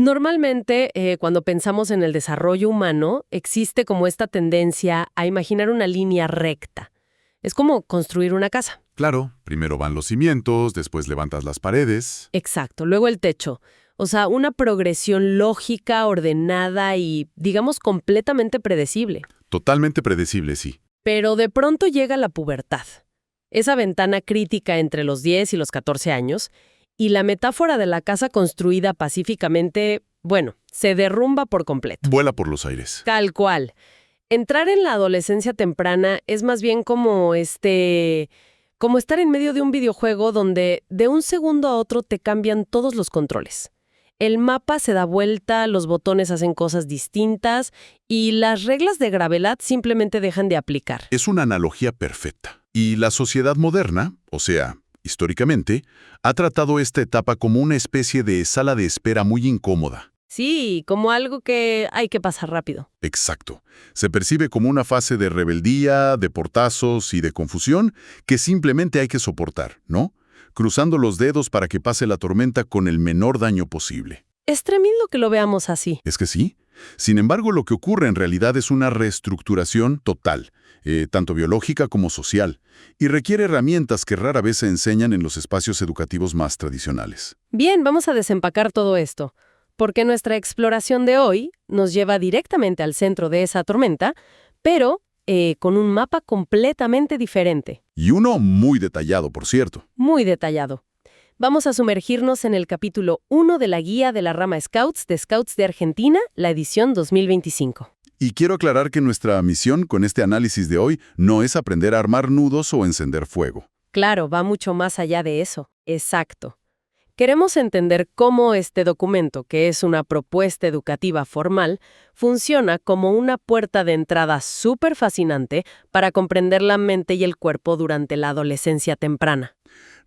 Normalmente, cuando pensamos en el desarrollo humano, existe como esta tendencia a imaginar una línea recta. Es como construir una casa. Claro, primero van los cimientos, después levantas las paredes. Exacto, luego el techo. O sea, una progresión lógica, ordenada y, digamos, completamente predecible. Totalmente predecible, sí. Pero de pronto llega la pubertad. Esa ventana crítica entre los 10 y los 14 años, y la metáfora de la casa construida pacíficamente, bueno, se derrumba por completo. Vuela por los aires. Tal cual. Entrar en la adolescencia temprana es más bien como estar en medio de un videojuego donde de un segundo a otro te cambian todos los controles. El mapa se da vuelta, los botones hacen cosas distintas y las reglas de gravedad simplemente dejan de aplicar. Es una analogía perfecta. Y la sociedad moderna, o sea, históricamente, ha tratado esta etapa como una especie de sala de espera muy incómoda. Sí, como algo que hay que pasar rápido. Exacto. Se percibe como una fase de rebeldía, de portazos y de confusión que simplemente hay que soportar, ¿no? Cruzando los dedos para que pase la tormenta con el menor daño posible. Es tremendo que lo veamos así. ¿Es que sí? Sin embargo, lo que ocurre en realidad es una reestructuración total, tanto biológica como social, y requiere herramientas que rara vez se enseñan en los espacios educativos más tradicionales. Bien, vamos a desempacar todo esto, porque nuestra exploración de hoy nos lleva directamente al centro de esa tormenta, pero con un mapa completamente diferente. Y uno muy detallado, por cierto. Muy detallado. Vamos a sumergirnos en el capítulo 1 de la guía de la rama Scouts de Argentina, la edición 2025. Y quiero aclarar que nuestra misión con este análisis de hoy no es aprender a armar nudos o encender fuego. Claro, va mucho más allá de eso. Exacto. Queremos entender cómo este documento, que es una propuesta educativa formal, funciona como una puerta de entrada súper fascinante para comprender la mente y el cuerpo durante la adolescencia temprana.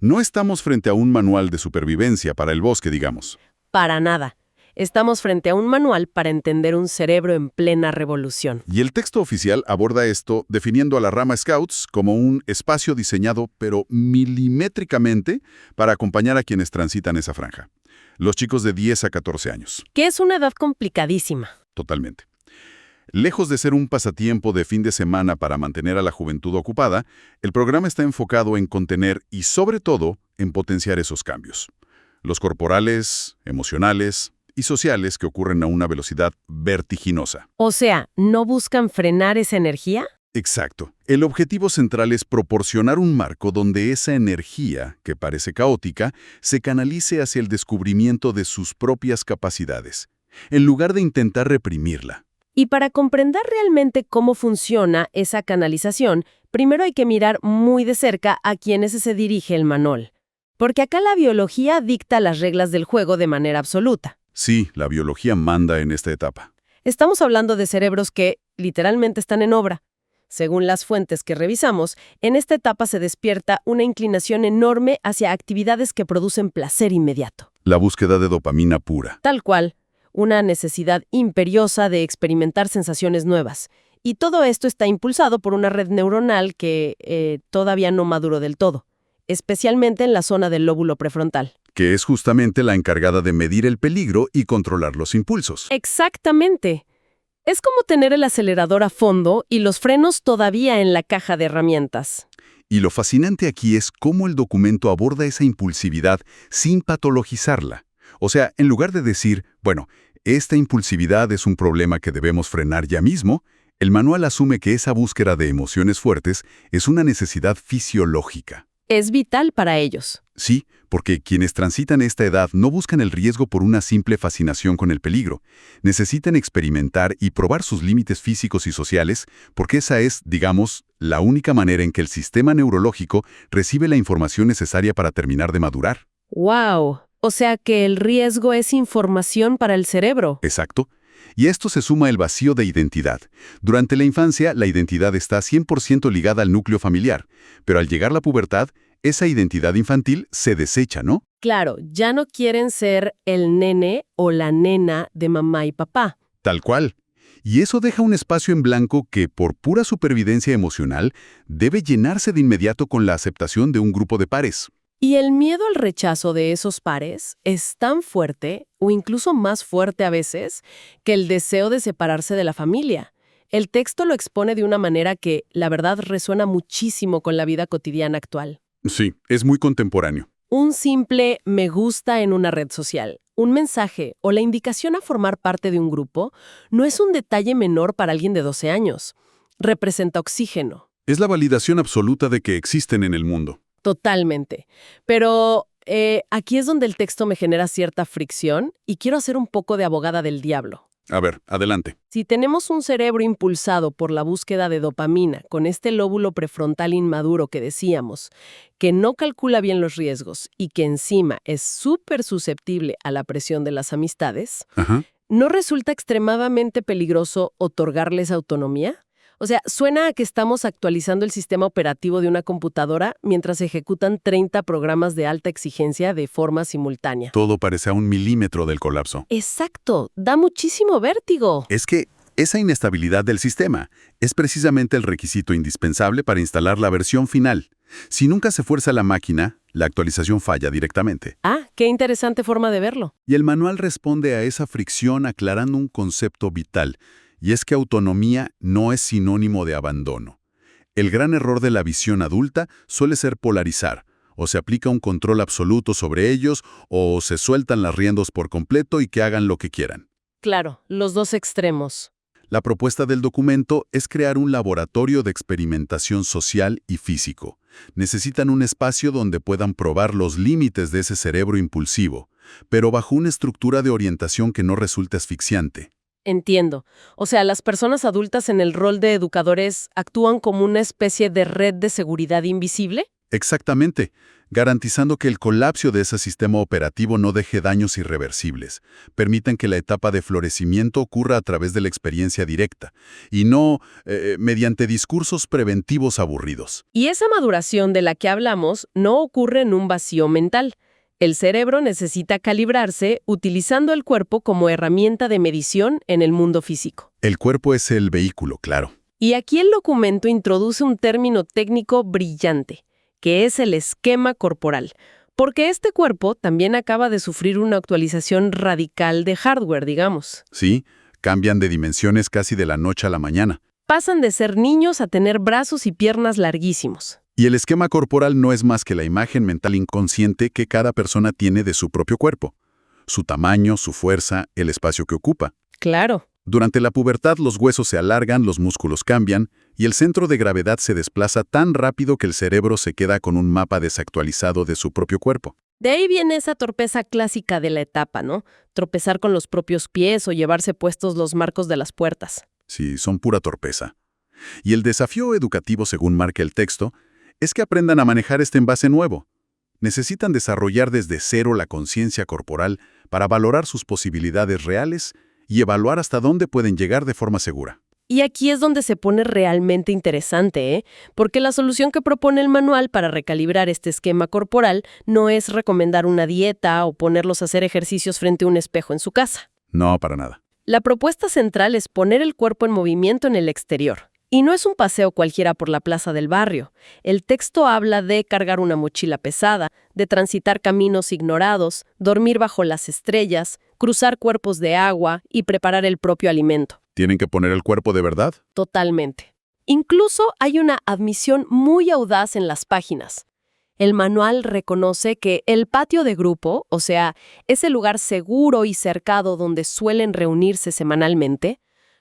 No estamos frente a un manual de supervivencia para el bosque, digamos. Para nada. Estamos frente a un manual para entender un cerebro en plena revolución. Y el texto oficial aborda esto definiendo a la rama Scouts como un espacio diseñado, pero milimétricamente, para acompañar a quienes transitan esa franja. Los chicos de 10 a 14 años. Que es una edad complicadísima. Totalmente. Lejos de ser un pasatiempo de fin de semana para mantener a la juventud ocupada, el programa está enfocado en contener y, sobre todo, en potenciar esos cambios. Los corporales, emocionales y sociales que ocurren a una velocidad vertiginosa. O sea, ¿no buscan frenar esa energía? Exacto. El objetivo central es proporcionar un marco donde esa energía, que parece caótica, se canalice hacia el descubrimiento de sus propias capacidades, en lugar de intentar reprimirla. Y para comprender realmente cómo funciona esa canalización, primero hay que mirar muy de cerca a quienes se dirige el manual. Porque acá la biología dicta las reglas del juego de manera absoluta. Sí, la biología manda en esta etapa. Estamos hablando de cerebros que literalmente están en obra. Según las fuentes que revisamos, en esta etapa se despierta una inclinación enorme hacia actividades que producen placer inmediato. La búsqueda de dopamina pura. Tal cual, una necesidad imperiosa de experimentar sensaciones nuevas. Y todo esto está impulsado por una red neuronal que todavía no maduró del todo, especialmente en la zona del lóbulo prefrontal. Que es justamente la encargada de medir el peligro y controlar los impulsos. Exactamente. Es como tener el acelerador a fondo y los frenos todavía en la caja de herramientas. Y lo fascinante aquí es cómo el documento aborda esa impulsividad sin patologizarla. O sea, en lugar de decir, bueno, esta impulsividad es un problema que debemos frenar ya mismo, el manual asume que esa búsqueda de emociones fuertes es una necesidad fisiológica. Es vital para ellos. Sí, porque quienes transitan esta edad no buscan el riesgo por una simple fascinación con el peligro. Necesitan experimentar y probar sus límites físicos y sociales, porque esa es, digamos, la única manera en que el sistema neurológico recibe la información necesaria para terminar de madurar. ¡Wow! O sea que el riesgo es información para el cerebro. Exacto. Y esto se suma el vacío de identidad. Durante la infancia, la identidad está 100% ligada al núcleo familiar, pero al llegar la pubertad, esa identidad infantil se desecha, ¿no? Claro, ya no quieren ser el nene o la nena de mamá y papá. Tal cual. Y eso deja un espacio en blanco que, por pura supervivencia emocional, debe llenarse de inmediato con la aceptación de un grupo de pares. Y el miedo al rechazo de esos pares es tan fuerte, o incluso más fuerte a veces, que el deseo de separarse de la familia. El texto lo expone de una manera que, la verdad, resuena muchísimo con la vida cotidiana actual. Sí, es muy contemporáneo. Un simple me gusta en una red social, un mensaje o la indicación a formar parte de un grupo no es un detalle menor para alguien de 12 años. Representa oxígeno. Es la validación absoluta de que existen en el mundo. Totalmente. Pero aquí es donde el texto me genera cierta fricción y quiero hacer un poco de abogada del diablo. A ver, adelante. Si tenemos un cerebro impulsado por la búsqueda de dopamina, con este lóbulo prefrontal inmaduro que decíamos, que no calcula bien los riesgos y que encima es súper susceptible a la presión de las amistades, Ajá. ¿no resulta extremadamente peligroso otorgarles autonomía? O sea, suena a que estamos actualizando el sistema operativo de una computadora mientras ejecutan 30 programas de alta exigencia de forma simultánea. Todo parece a un milímetro del colapso. Exacto, da muchísimo vértigo. Es que esa inestabilidad del sistema es precisamente el requisito indispensable para instalar la versión final. Si nunca se fuerza la máquina, la actualización falla directamente. Ah, qué interesante forma de verlo. Y el manual responde a esa fricción aclarando un concepto vital, y es que autonomía no es sinónimo de abandono. El gran error de la visión adulta suele ser polarizar, o se aplica un control absoluto sobre ellos, o se sueltan las riendas por completo y que hagan lo que quieran. Claro, los dos extremos. La propuesta del documento es crear un laboratorio de experimentación social y físico. Necesitan un espacio donde puedan probar los límites de ese cerebro impulsivo, pero bajo una estructura de orientación que no resulte asfixiante. Entiendo. O sea, las personas adultas en el rol de educadores actúan como una especie de red de seguridad invisible. Exactamente, garantizando que el colapso de ese sistema operativo no deje daños irreversibles. Permitan que la etapa de florecimiento ocurra a través de la experiencia directa, y no mediante discursos preventivos aburridos. Y esa maduración de la que hablamos no ocurre en un vacío mental. El cerebro necesita calibrarse utilizando el cuerpo como herramienta de medición en el mundo físico. El cuerpo es el vehículo, claro. Y aquí el documento introduce un término técnico brillante, que es el esquema corporal, porque este cuerpo también acaba de sufrir una actualización radical de hardware, digamos. Sí, cambian de dimensiones casi de la noche a la mañana. Pasan de ser niños a tener brazos y piernas larguísimos. Y el esquema corporal no es más que la imagen mental inconsciente que cada persona tiene de su propio cuerpo. Su tamaño, su fuerza, el espacio que ocupa. Claro. Durante la pubertad los huesos se alargan, los músculos cambian y el centro de gravedad se desplaza tan rápido que el cerebro se queda con un mapa desactualizado de su propio cuerpo. De ahí viene esa torpeza clásica de la etapa, ¿no? Tropezar con los propios pies o llevarse puestos los marcos de las puertas. Sí, son pura torpeza. Y el desafío educativo, según marca el texto, es que aprendan a manejar este envase nuevo. Necesitan desarrollar desde cero la conciencia corporal para valorar sus posibilidades reales y evaluar hasta dónde pueden llegar de forma segura. Y aquí es donde se pone realmente interesante, ¿eh? Porque la solución que propone el manual para recalibrar este esquema corporal no es recomendar una dieta o ponerlos a hacer ejercicios frente a un espejo en su casa. No, para nada. La propuesta central es poner el cuerpo en movimiento en el exterior. Y no es un paseo cualquiera por la plaza del barrio. El texto habla de cargar una mochila pesada, de transitar caminos ignorados, dormir bajo las estrellas, cruzar cuerpos de agua y preparar el propio alimento. ¿Tienen que poner el cuerpo de verdad? Totalmente. Incluso hay una admisión muy audaz en las páginas. El manual reconoce que el patio de grupo, o sea, ese lugar seguro y cercado donde suelen reunirse semanalmente,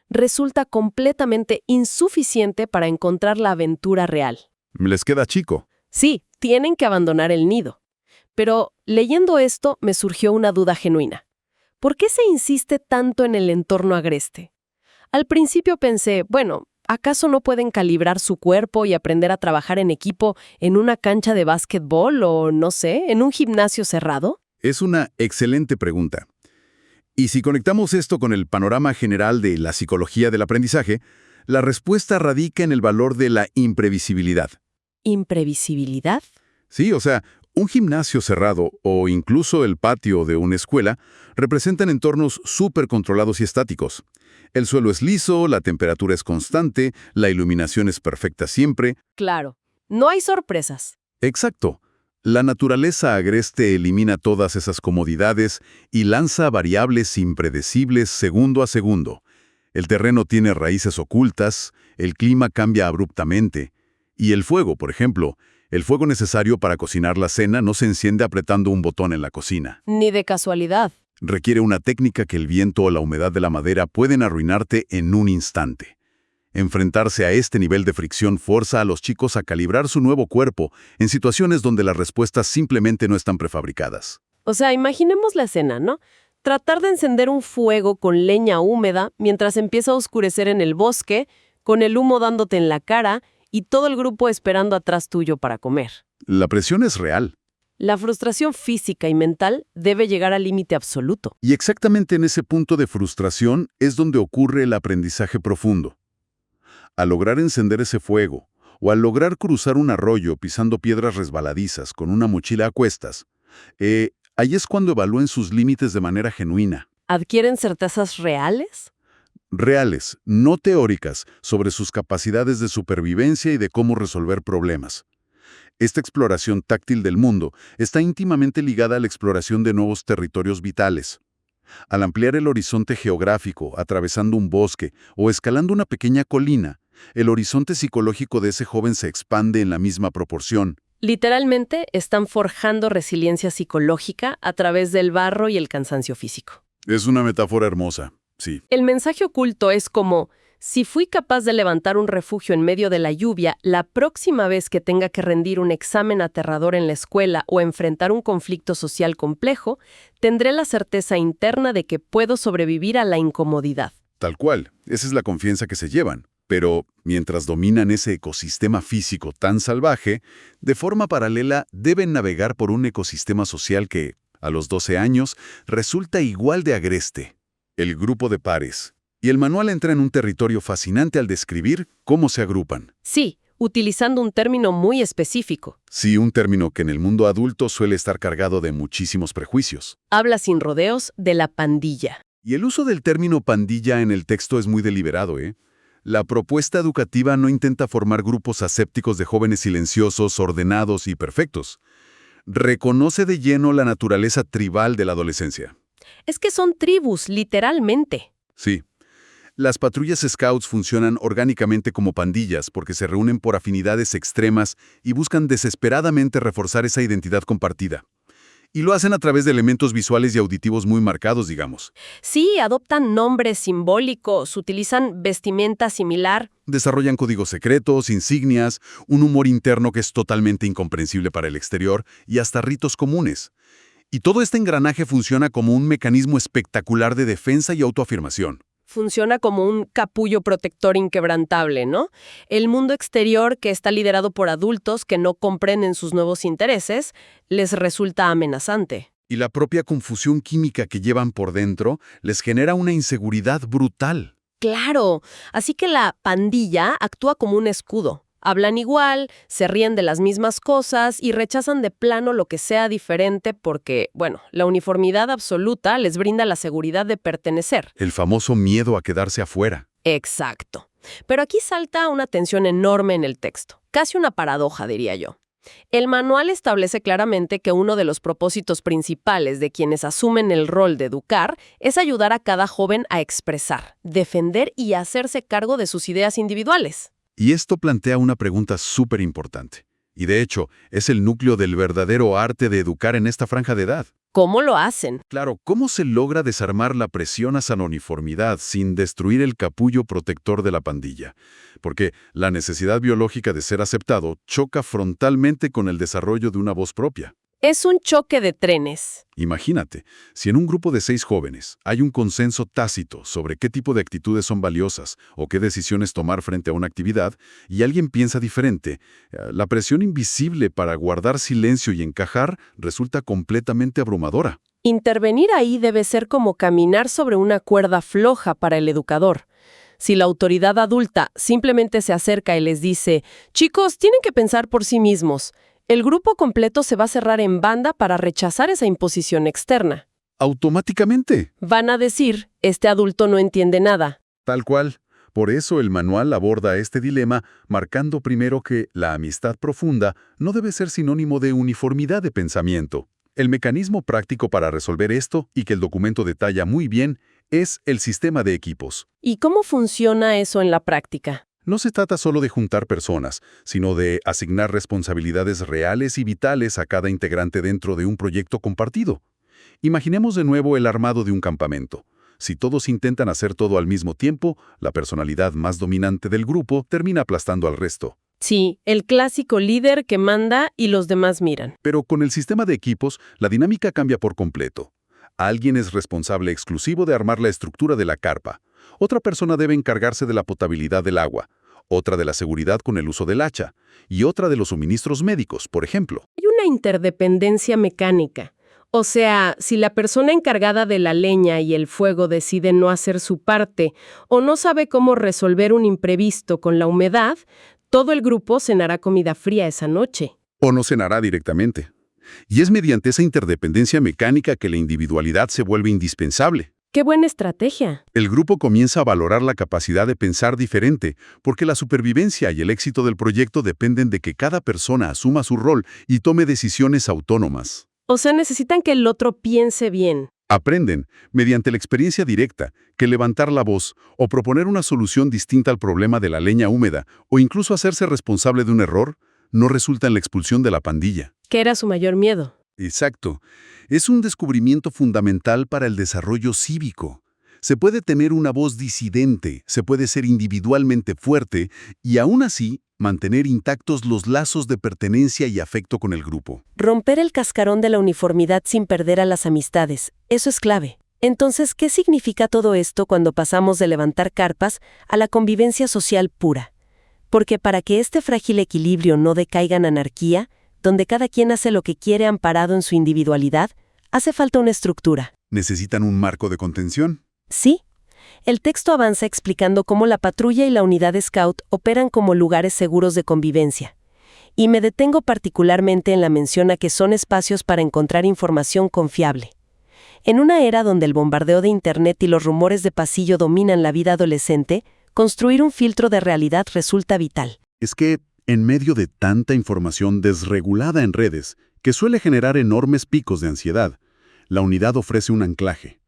resulta completamente insuficiente para encontrar la aventura real. Les queda chico. Sí, tienen que abandonar el nido. Pero leyendo esto me surgió una duda genuina. ¿Por qué se insiste tanto en el entorno agreste? Al principio pensé, bueno, ¿acaso no pueden calibrar su cuerpo y aprender a trabajar en equipo en una cancha de básquetbol o, no sé, en un gimnasio cerrado? Es una excelente pregunta. Y si conectamos esto con el panorama general de la psicología del aprendizaje, la respuesta radica en el valor de la imprevisibilidad. ¿Imprevisibilidad? Sí, o sea, un gimnasio cerrado o incluso el patio de una escuela representan entornos súper controlados y estáticos. El suelo es liso, la temperatura es constante, la iluminación es perfecta siempre. Claro, no hay sorpresas. Exacto. La naturaleza agreste elimina todas esas comodidades y lanza variables impredecibles segundo a segundo. El terreno tiene raíces ocultas, el clima cambia abruptamente, y el fuego, por ejemplo, el fuego necesario para cocinar la cena no se enciende apretando un botón en la cocina. Ni de casualidad. Requiere una técnica que el viento o la humedad de la madera pueden arruinarte en un instante. Enfrentarse a este nivel de fricción forza a los chicos a calibrar su nuevo cuerpo en situaciones donde las respuestas simplemente no están prefabricadas. O sea, imaginemos la escena, ¿no? Tratar de encender un fuego con leña húmeda mientras empieza a oscurecer en el bosque, con el humo dándote en la cara y todo el grupo esperando atrás tuyo para comer. La presión es real. La frustración física y mental debe llegar al límite absoluto. Y exactamente en ese punto de frustración es donde ocurre el aprendizaje profundo. Al lograr encender ese fuego, o al lograr cruzar un arroyo pisando piedras resbaladizas con una mochila a cuestas, ahí es cuando evalúen sus límites de manera genuina. ¿Adquieren certezas reales? Reales, no teóricas, sobre sus capacidades de supervivencia y de cómo resolver problemas. Esta exploración táctil del mundo está íntimamente ligada a la exploración de nuevos territorios vitales. Al ampliar el horizonte geográfico, atravesando un bosque o escalando una pequeña colina, el horizonte psicológico de ese joven se expande en la misma proporción. Literalmente están forjando resiliencia psicológica a través del barro y el cansancio físico. Es una metáfora hermosa, sí. El mensaje oculto es como: si fui capaz de levantar un refugio en medio de la lluvia, la próxima vez que tenga que rendir un examen aterrador en la escuela o enfrentar un conflicto social complejo, tendré la certeza interna de que puedo sobrevivir a la incomodidad. Tal cual, esa es la confianza que se llevan. Pero, mientras dominan ese ecosistema físico tan salvaje, de forma paralela deben navegar por un ecosistema social que, a los 12 años, resulta igual de agreste: el grupo de pares. Y el manual entra en un territorio fascinante al describir cómo se agrupan. Sí, utilizando un término muy específico. Sí, un término que en el mundo adulto suele estar cargado de muchísimos prejuicios. Habla sin rodeos de la pandilla. Y el uso del término pandilla en el texto es muy deliberado, ¿eh? La propuesta educativa no intenta formar grupos asépticos de jóvenes silenciosos, ordenados y perfectos. Reconoce de lleno la naturaleza tribal de la adolescencia. Es que son tribus, literalmente. Sí. Las patrullas Scouts funcionan orgánicamente como pandillas porque se reúnen por afinidades extremas y buscan desesperadamente reforzar esa identidad compartida. Y lo hacen a través de elementos visuales y auditivos muy marcados, digamos. Sí, adoptan nombres simbólicos, utilizan vestimenta similar. Desarrollan códigos secretos, insignias, un humor interno que es totalmente incomprensible para el exterior y hasta ritos comunes. Y todo este engranaje funciona como un mecanismo espectacular de defensa y autoafirmación. Funciona como un capullo protector inquebrantable, ¿no? El mundo exterior, que está liderado por adultos que no comprenden sus nuevos intereses, les resulta amenazante. Y la propia confusión química que llevan por dentro les genera una inseguridad brutal. Claro, así que la pandilla actúa como un escudo. Hablan igual, se ríen de las mismas cosas y rechazan de plano lo que sea diferente porque, bueno, la uniformidad absoluta les brinda la seguridad de pertenecer. El famoso miedo a quedarse afuera. Exacto. Pero aquí salta una tensión enorme en el texto. Casi una paradoja, diría yo. El manual establece claramente que uno de los propósitos principales de quienes asumen el rol de educar es ayudar a cada joven a expresar, defender y hacerse cargo de sus ideas individuales. Y esto plantea una pregunta súper importante. Y de hecho, es el núcleo del verdadero arte de educar en esta franja de edad. ¿Cómo lo hacen? Claro, ¿cómo se logra desarmar la presión hacia la uniformidad sin destruir el capullo protector de la pandilla? Porque la necesidad biológica de ser aceptado choca frontalmente con el desarrollo de una voz propia. Es un choque de trenes. Imagínate, si en un grupo de 6 jóvenes hay un consenso tácito sobre qué tipo de actitudes son valiosas o qué decisiones tomar frente a una actividad, y alguien piensa diferente, la presión invisible para guardar silencio y encajar resulta completamente abrumadora. Intervenir ahí debe ser como caminar sobre una cuerda floja para el educador. Si la autoridad adulta simplemente se acerca y les dice: chicos, tienen que pensar por sí mismos, el grupo completo se va a cerrar en banda para rechazar esa imposición externa. Automáticamente. Van a decir: este adulto no entiende nada. Tal cual. Por eso el manual aborda este dilema, marcando primero que la amistad profunda no debe ser sinónimo de uniformidad de pensamiento. El mecanismo práctico para resolver esto, y que el documento detalla muy bien, es el sistema de equipos. ¿Y cómo funciona eso en la práctica? No se trata solo de juntar personas, sino de asignar responsabilidades reales y vitales a cada integrante dentro de un proyecto compartido. Imaginemos de nuevo el armado de un campamento. Si todos intentan hacer todo al mismo tiempo, la personalidad más dominante del grupo termina aplastando al resto. Sí, el clásico líder que manda y los demás miran. Pero con el sistema de equipos, la dinámica cambia por completo. Alguien es responsable exclusivo de armar la estructura de la carpa. Otra persona debe encargarse de la potabilidad del agua. Otra de la seguridad con el uso del hacha. Y otra de los suministros médicos, por ejemplo. Hay una interdependencia mecánica. O sea, si la persona encargada de la leña y el fuego decide no hacer su parte o no sabe cómo resolver un imprevisto con la humedad, todo el grupo cenará comida fría esa noche. O no cenará directamente. Y es mediante esa interdependencia mecánica que la individualidad se vuelve indispensable. ¡Qué buena estrategia! El grupo comienza a valorar la capacidad de pensar diferente, porque la supervivencia y el éxito del proyecto dependen de que cada persona asuma su rol y tome decisiones autónomas. O sea, necesitan que el otro piense bien. Aprenden, mediante la experiencia directa, que levantar la voz o proponer una solución distinta al problema de la leña húmeda o incluso hacerse responsable de un error no resulta en la expulsión de la pandilla. ¿Qué era su mayor miedo? Exacto. Es un descubrimiento fundamental para el desarrollo cívico. Se puede tener una voz disidente, se puede ser individualmente fuerte y aún así mantener intactos los lazos de pertenencia y afecto con el grupo. Romper el cascarón de la uniformidad sin perder a las amistades, eso es clave. Entonces, ¿qué significa todo esto cuando pasamos de levantar carpas a la convivencia social pura? Porque para que este frágil equilibrio no decaiga en anarquía, donde cada quien hace lo que quiere amparado en su individualidad, hace falta una estructura. ¿Necesitan un marco de contención? Sí. El texto avanza explicando cómo la patrulla y la unidad Scout operan como lugares seguros de convivencia. Y me detengo particularmente en la mención a que son espacios para encontrar información confiable. En una era donde el bombardeo de Internet y los rumores de pasillo dominan la vida adolescente, construir un filtro de realidad resulta vital. Es que, en medio de tanta información desregulada en redes, que suele generar enormes picos de ansiedad, la unidad ofrece un anclaje.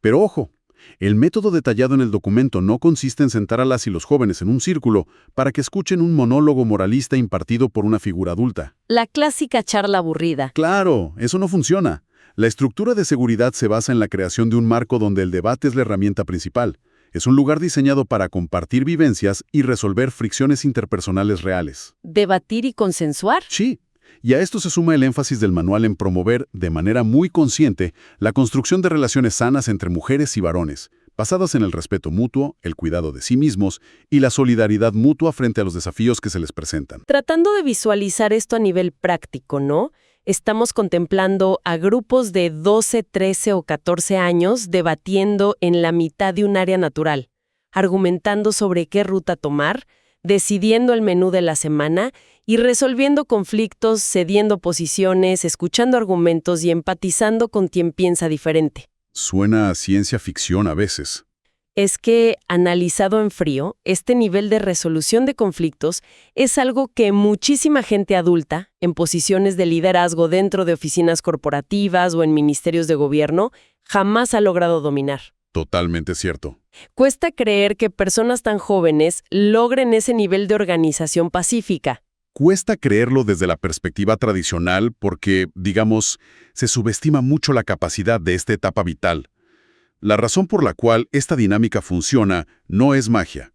Pero ojo, el método detallado en el documento no consiste en sentar a las y los jóvenes en un círculo para que escuchen un monólogo moralista impartido por una figura adulta. La clásica charla aburrida. Claro, eso no funciona. La estructura de seguridad se basa en la creación de un marco donde el debate es la herramienta principal. Es un lugar diseñado para compartir vivencias y resolver fricciones interpersonales reales. ¿Debatir y consensuar? Sí. Y a esto se suma el énfasis del manual en promover, de manera muy consciente, la construcción de relaciones sanas entre mujeres y varones, basadas en el respeto mutuo, el cuidado de sí mismos y la solidaridad mutua frente a los desafíos que se les presentan. Tratando de visualizar esto a nivel práctico, ¿no? Estamos contemplando a grupos de 12, 13 o 14 años debatiendo en la mitad de un área natural, argumentando sobre qué ruta tomar, decidiendo el menú de la semana y resolviendo conflictos, cediendo posiciones, escuchando argumentos y empatizando con quien piensa diferente. Suena a ciencia ficción a veces. Es que, analizado en frío, este nivel de resolución de conflictos es algo que muchísima gente adulta, en posiciones de liderazgo dentro de oficinas corporativas o en ministerios de gobierno, jamás ha logrado dominar. Totalmente cierto. Cuesta creer que personas tan jóvenes logren ese nivel de organización pacífica. Cuesta creerlo desde la perspectiva tradicional porque, digamos, se subestima mucho la capacidad de esta etapa vital. La razón por la cual esta dinámica funciona no es magia,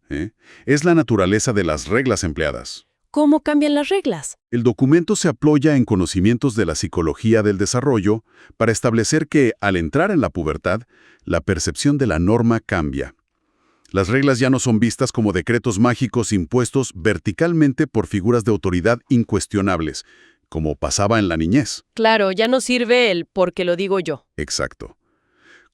es la naturaleza de las reglas empleadas. ¿Cómo cambian las reglas? El documento se apoya en conocimientos de la psicología del desarrollo para establecer que, al entrar en la pubertad, la percepción de la norma cambia. Las reglas ya no son vistas como decretos mágicos impuestos verticalmente por figuras de autoridad incuestionables, como pasaba en la niñez. Claro, ya no sirve el porque lo digo yo. Exacto.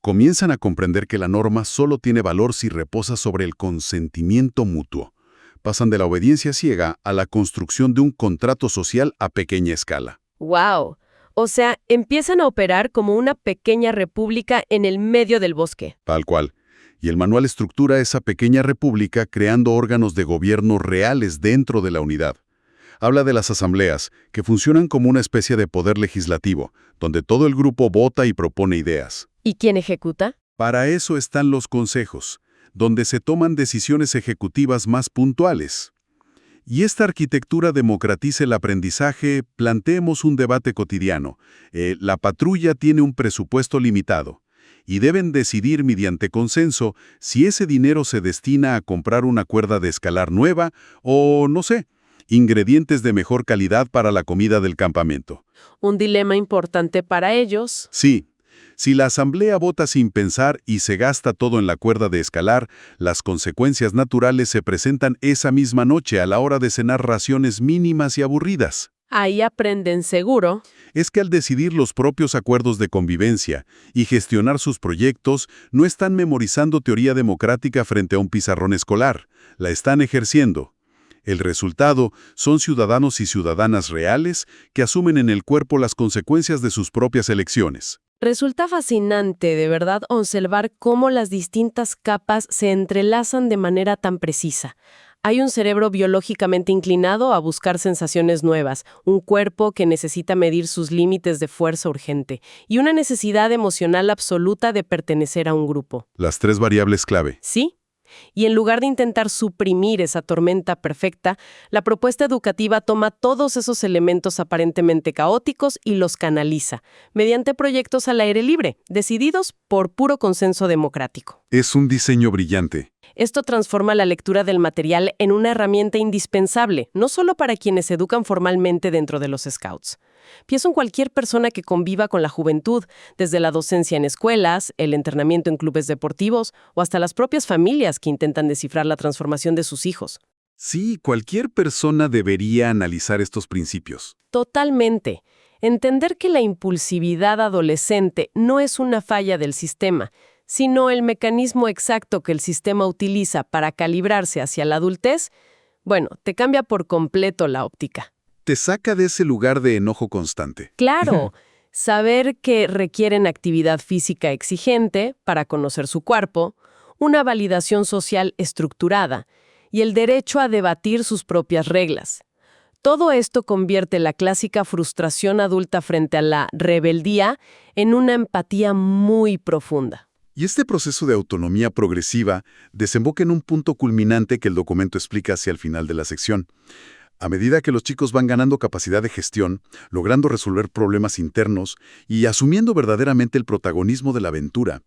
Comienzan a comprender que la norma solo tiene valor si reposa sobre el consentimiento mutuo. Pasan de la obediencia ciega a la construcción de un contrato social a pequeña escala. ¡Wow! O sea, empiezan a operar como una pequeña república en el medio del bosque. Tal cual. Y el manual estructura esa pequeña república creando órganos de gobierno reales dentro de la unidad. Habla de las asambleas, que funcionan como una especie de poder legislativo, donde todo el grupo vota y propone ideas. ¿Y quién ejecuta? Para eso están los consejos, donde se toman decisiones ejecutivas más puntuales. Y esta arquitectura democratiza el aprendizaje. Planteemos un debate cotidiano. La patrulla tiene un presupuesto limitado y deben decidir mediante consenso si ese dinero se destina a comprar una cuerda de escalar nueva o, no sé, ingredientes de mejor calidad para la comida del campamento. Un dilema importante para ellos. Sí. Si la asamblea vota sin pensar y se gasta todo en la cuerda de escalar, las consecuencias naturales se presentan esa misma noche a la hora de cenar raciones mínimas y aburridas. Ahí aprenden seguro. Es que al decidir los propios acuerdos de convivencia y gestionar sus proyectos, no están memorizando teoría democrática frente a un pizarrón escolar, la están ejerciendo. El resultado son ciudadanos y ciudadanas reales que asumen en el cuerpo las consecuencias de sus propias elecciones. Resulta fascinante, de verdad, observar cómo las distintas capas se entrelazan de manera tan precisa. Hay un cerebro biológicamente inclinado a buscar sensaciones nuevas, un cuerpo que necesita medir sus límites de fuerza urgente y una necesidad emocional absoluta de pertenecer a un grupo. Las 3 variables clave. ¿Sí? Y en lugar de intentar suprimir esa tormenta perfecta, la propuesta educativa toma todos esos elementos aparentemente caóticos y los canaliza, mediante proyectos al aire libre, decididos por puro consenso democrático. Es un diseño brillante. Esto transforma la lectura del material en una herramienta indispensable, no solo para quienes se educan formalmente dentro de los Scouts. Pienso en cualquier persona que conviva con la juventud, desde la docencia en escuelas, el entrenamiento en clubes deportivos o hasta las propias familias que intentan descifrar la transformación de sus hijos. Sí, cualquier persona debería analizar estos principios. Totalmente. Entender que la impulsividad adolescente no es una falla del sistema, sino el mecanismo exacto que el sistema utiliza para calibrarse hacia la adultez, bueno, te cambia por completo la óptica. Te saca de ese lugar de enojo constante. Claro, saber que requieren actividad física exigente para conocer su cuerpo, una validación social estructurada y el derecho a debatir sus propias reglas. Todo esto convierte la clásica frustración adulta frente a la rebeldía en una empatía muy profunda. Y este proceso de autonomía progresiva desemboca en un punto culminante que el documento explica hacia el final de la sección. A medida que los chicos van ganando capacidad de gestión, logrando resolver problemas internos y asumiendo verdaderamente el protagonismo de la aventura,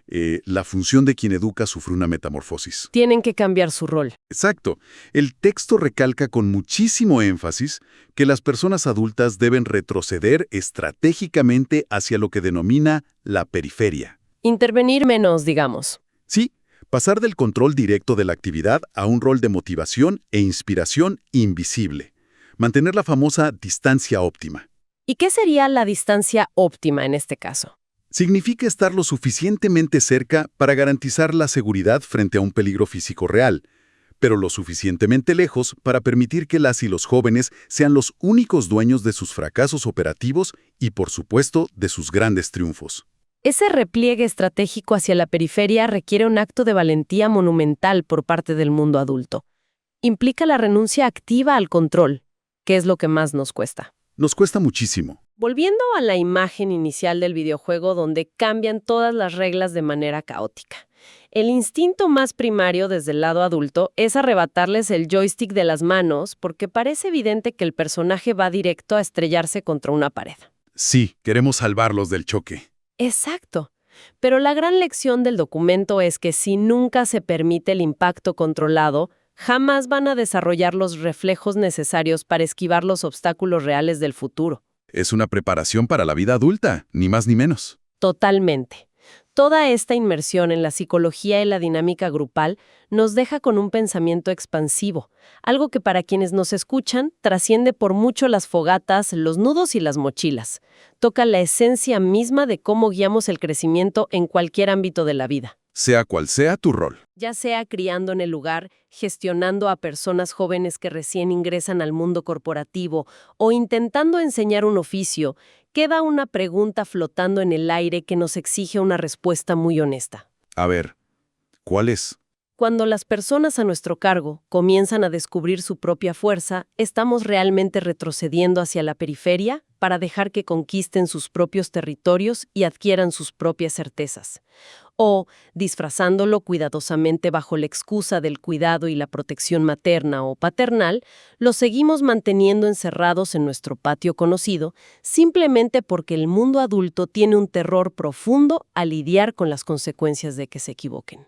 la función de quien educa sufre una metamorfosis. Tienen que cambiar su rol. Exacto. El texto recalca con muchísimo énfasis que las personas adultas deben retroceder estratégicamente hacia lo que denomina la periferia. Intervenir menos, digamos. Sí, pasar del control directo de la actividad a un rol de motivación e inspiración invisible. Mantener la famosa distancia óptima. ¿Y qué sería la distancia óptima en este caso? Significa estar lo suficientemente cerca para garantizar la seguridad frente a un peligro físico real, pero lo suficientemente lejos para permitir que las y los jóvenes sean los únicos dueños de sus fracasos operativos y, por supuesto, de sus grandes triunfos. Ese repliegue estratégico hacia la periferia requiere un acto de valentía monumental por parte del mundo adulto. Implica la renuncia activa al control, que es lo que más nos cuesta. Nos cuesta muchísimo. Volviendo a la imagen inicial del videojuego donde cambian todas las reglas de manera caótica. El instinto más primario desde el lado adulto es arrebatarles el joystick de las manos porque parece evidente que el personaje va directo a estrellarse contra una pared. Sí, queremos salvarlos del choque. Exacto. Pero la gran lección del documento es que si nunca se permite el impacto controlado, jamás van a desarrollar los reflejos necesarios para esquivar los obstáculos reales del futuro. Es una preparación para la vida adulta, ni más ni menos. Totalmente. Toda esta inmersión en la psicología y la dinámica grupal nos deja con un pensamiento expansivo, algo que para quienes nos escuchan trasciende por mucho las fogatas, los nudos y las mochilas. Toca la esencia misma de cómo guiamos el crecimiento en cualquier ámbito de la vida. Sea cual sea tu rol. Ya sea criando en el lugar, gestionando a personas jóvenes que recién ingresan al mundo corporativo o intentando enseñar un oficio, queda una pregunta flotando en el aire que nos exige una respuesta muy honesta. A ver, ¿Cuál es? Cuando las personas a nuestro cargo comienzan a descubrir su propia fuerza, estamos realmente retrocediendo hacia la periferia para dejar que conquisten sus propios territorios y adquieran sus propias certezas. O, disfrazándolo cuidadosamente bajo la excusa del cuidado y la protección materna o paternal, los seguimos manteniendo encerrados en nuestro patio conocido, simplemente porque el mundo adulto tiene un terror profundo a lidiar con las consecuencias de que se equivoquen.